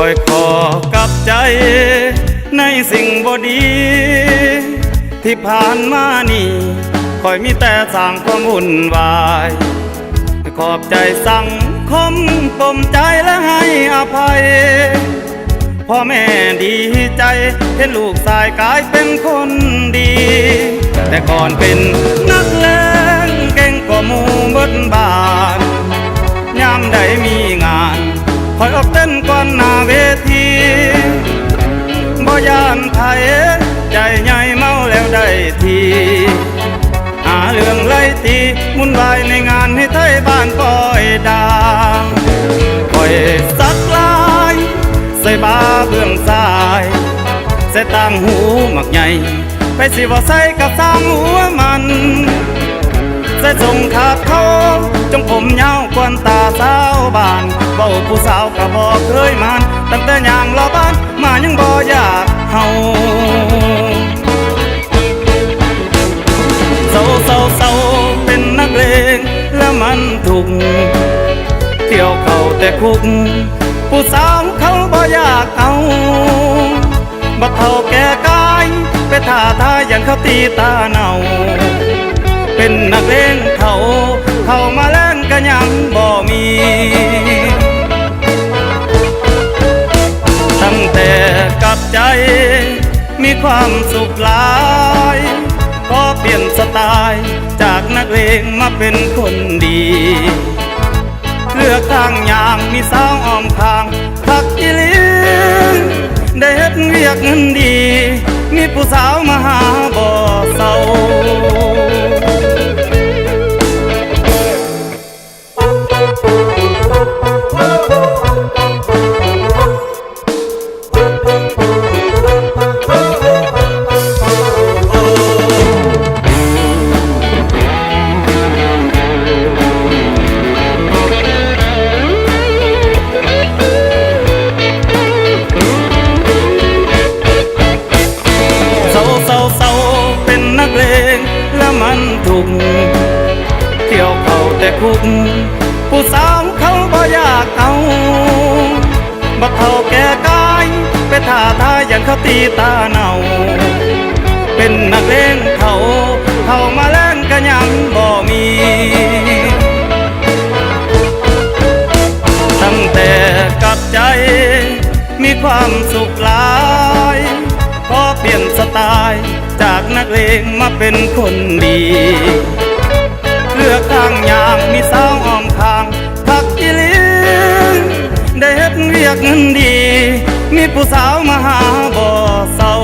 อยขอกับใจในสิ่งบ่ดีที่ผ่านมานี่คอยมีแต่สร้างความวุ่นวายขอบใจสังคมปมใจและให้อภัยพ่อแม่ดีใจเห็นลูกชายกลายเป็นคนดีแต่ก่อนเป็นนักเลงเก่งกว่าหมู่เบิดบ้านยามใดมีงานคอยออกเต้นก่อนหน้าเวทีบ่ยานไทยใจใหญ่เมาแล้วได้ทีหาเรื่องไล่ตีมุ่นวายในงานให้ไทยบ้านปล่อยดางปล่อยสักลายใส่บาเบื้องซ้ายใส่ต่างหูหมักใหญ่ไปสิว่าใส่กับสร้างหัวมันใส่ทรงขาดเขาจงผมยาวกวนตาสาวบ้านเบาผู้สาวก็บอกเคยมันตั้งแต่ย่างรอบ้านมายังบ่อยากเฮาเศร้าเป็นนักเลงแล้วมันทุกข์เที่ยวเข้าแต่คุกผู้สาวเขาบ่อยากเอาบ่เท่าแก่กายไปท่าทายอย่างเขาตีตาเนาเป็นนักเลงเข้ามาแล้งก็ยังบ่มีตั้งแต่กับใจมีความสุขหลายก็เปลี่ยนสไตล์จากนักเลงมาเป็นคนดีเลือกทางอย่างมีสาวอ้อมข้างทักอีลีได้เฮ็ดเรียกเงินดีมีผู้สาวมาหาบ่เศร้าเป็นนักเลงแล้วมันทุกข์เที่ยวเข้าแต่คุกผู้สาวเขาบ่อยากเอาบ่เท่าแก่กายไปท่าทายอย่างเขาตีตาเนาเป็นนักเลงเข้ามาแล้งก็ยังบ่มีตั้งแต่กับใจมีความสุขหลายพอเปลี่ยนสไตล์จากนักเลงมาเป็นคนดีเลือกทางอย่างมีสาวอ้อมข้างทักอีลีได้เฮ็ดเรียกเงินดีมีผู้สาวมาหาบ่เศร้า